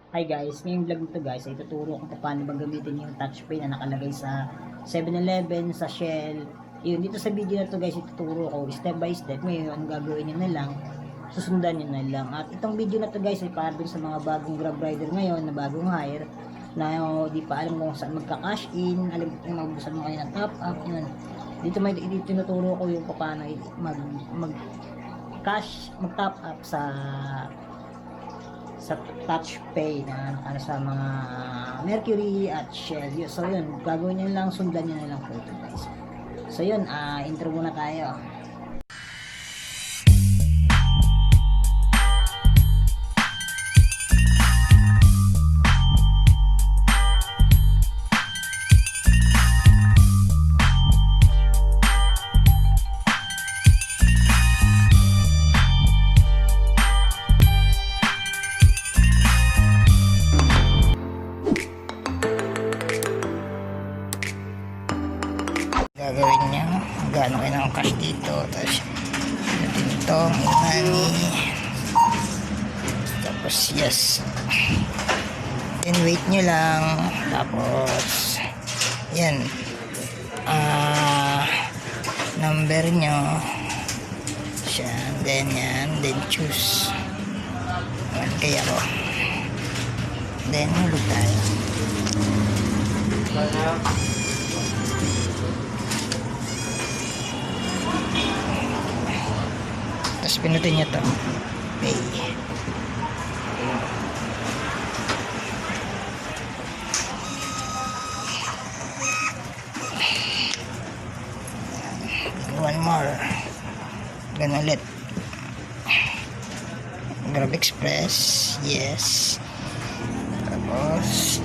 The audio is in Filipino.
Hi guys, ngayong vlog nito guys ay tuturo ko paano ba gamitin yung TouchPay na nakalagay sa 7-Eleven, sa Shell. Yun, dito sa video na to guys, ituturo ko step by step. Ngayon, ang gagawin nyo na lang, susundan nyo na lang. At itong video na to guys ay para dun sa mga bagong Grab rider ngayon na bagong hire na di pa alam kung saan magka-cash in, alam kung magbusan mo kayo ng top up, yun. Dito may tinuturo ko yung paano mag cash, mag top up sa TouchPay na ano sa mga Mercury at Shell. So yun, gagawin nyo lang, sundan nyo na lang po ito guys. So yun, intro muna tayo. Gagawin niya gaano kayo ng cash dito, tapos itong money, tapos yes, then wait nyo lang, tapos yan, number nyo siya, then yan, then choose kaya ko, then hulog tayo. Tapos pinutin nyo to pay. One more. Ganun ulit. Grab Express. Yes. Tapos